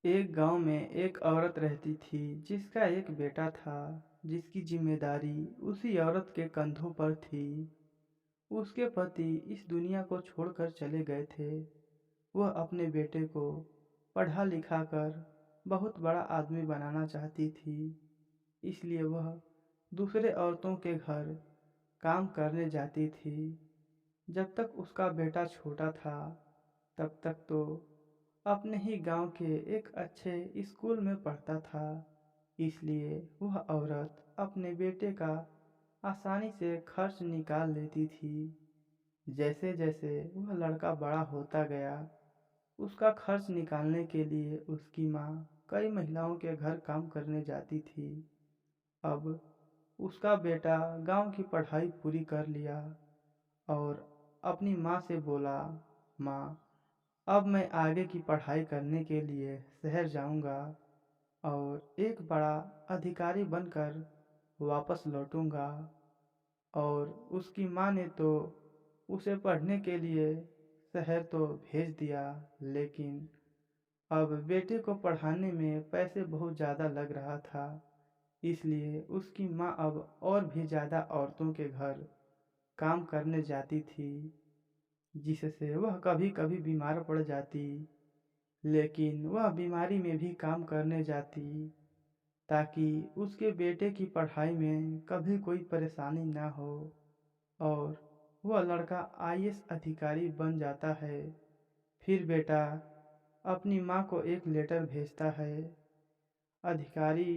एक गांव में एक औरत रहती थी जिसका एक बेटा था जिसकी जिम्मेदारी उसी औरत के कंधों पर थी। उसके पति इस दुनिया को छोड़कर चले गए थे। वह अपने बेटे को पढ़ा लिखा कर बहुत बड़ा आदमी बनाना चाहती थी। इसलिए वह दूसरे औरतों के घर काम करने जाती थी। जब तक उसका बेटा छोटा था तब तक तो अपने ही गांव के एक अच्छे स्कूल में पढ़ता था। इसलिए वह औरत अपने बेटे का आसानी से खर्च निकाल लेती थी। जैसे जैसे वह लड़का बड़ा होता गया, उसका खर्च निकालने के लिए उसकी माँ कई महिलाओं के घर काम करने जाती थी। अब उसका बेटा गांव की पढ़ाई पूरी कर लिया और अपनी माँ से बोला, माँ, अब मैं आगे की पढ़ाई करने के लिए शहर जाऊंगा और एक बड़ा अधिकारी बनकर वापस लौटूंगा। और उसकी माँ ने तो उसे पढ़ने के लिए शहर तो भेज दिया, लेकिन अब बेटे को पढ़ाने में पैसे बहुत ज़्यादा लग रहा था। इसलिए उसकी माँ अब और भी ज़्यादा औरतों के घर काम करने जाती थी, जिससे वह कभी कभी बीमार पड़ जाती। लेकिन वह बीमारी में भी काम करने जाती ताकि उसके बेटे की पढ़ाई में कभी कोई परेशानी ना हो। और वह लड़का आईएएस अधिकारी बन जाता है। फिर बेटा अपनी माँ को एक लेटर भेजता है, अधिकारी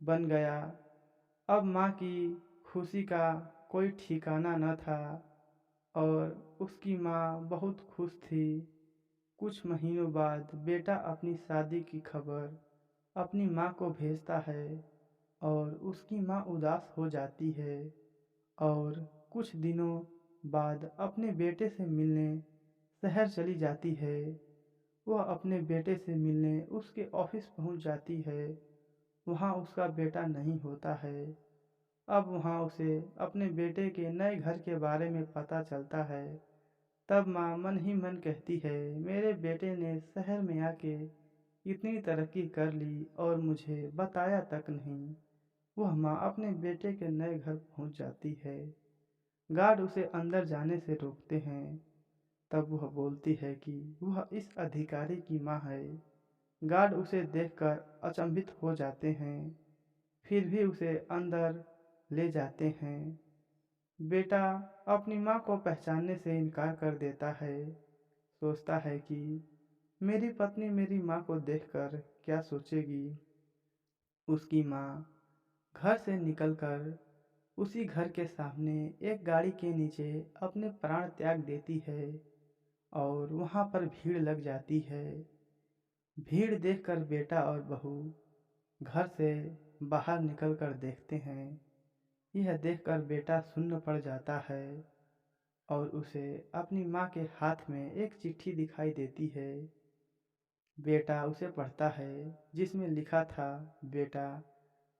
बन गया। अब माँ की खुशी का कोई ठिकाना न था और उसकी माँ बहुत खुश थी। कुछ महीनों बाद बेटा अपनी शादी की खबर अपनी माँ को भेजता है और उसकी माँ उदास हो जाती है और कुछ दिनों बाद अपने बेटे से मिलने शहर चली जाती है। वह अपने बेटे से मिलने उसके ऑफिस पहुंच जाती है। वहां उसका बेटा नहीं होता है। अब वहां उसे अपने बेटे के नए घर के बारे में पता चलता है। तब माँ मन ही मन कहती है, मेरे बेटे ने शहर में आके इतनी तरक्की कर ली और मुझे बताया तक नहीं। वह माँ अपने बेटे के नए घर पहुंच जाती है। गार्ड उसे अंदर जाने से रोकते हैं। तब वह बोलती है कि वह इस अधिकारी की माँ है। गार्ड उसे देखकर अचंभित हो जाते हैं, फिर भी उसे अंदर ले जाते हैं। बेटा अपनी माँ को पहचानने से इनकार कर देता है। सोचता है कि मेरी पत्नी मेरी माँ को देखकर क्या सोचेगी। उसकी माँ घर से निकलकर उसी घर के सामने एक गाड़ी के नीचे अपने प्राण त्याग देती है और वहां पर भीड़ लग जाती है। भीड़ देखकर बेटा और बहू घर से बाहर निकलकर देखते हैं। यह देखकर बेटा सुन्न पड़ जाता है और उसे अपनी माँ के हाथ में एक चिट्ठी दिखाई देती है। बेटा उसे पढ़ता है, जिसमें लिखा था, बेटा,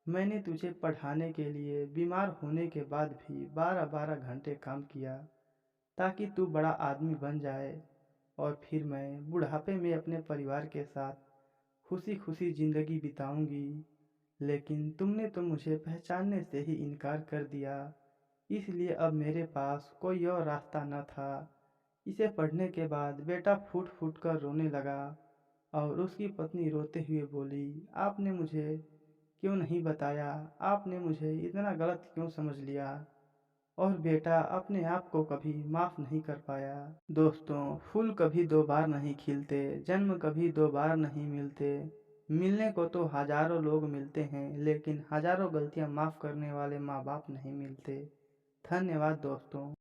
मैंने तुझे पढ़ाने के लिए बीमार होने के बाद भी 12-12 घंटे काम किया ताकि तू बड़ा आदमी बन जाए और फिर मैं बुढ़ापे में अपने परिवार के साथ खुशी खुशी जिंदगी बिताऊंगी। लेकिन तुमने तो मुझे पहचानने से ही इनकार कर दिया। इसलिए अब मेरे पास कोई और रास्ता न था। इसे पढ़ने के बाद बेटा फूट फूट कर रोने लगा और उसकी पत्नी रोते हुए बोली, आपने मुझे क्यों नहीं बताया? आपने मुझे इतना गलत क्यों समझ लिया? और बेटा अपने आप को कभी माफ नहीं कर पाया। दोस्तों, फूल कभी दो बार नहीं खिलते, जन्म कभी दो बार नहीं मिलते। मिलने को तो हजारों लोग मिलते हैं, लेकिन हजारों गलतियां माफ करने वाले माँ बाप नहीं मिलते। धन्यवाद दोस्तों।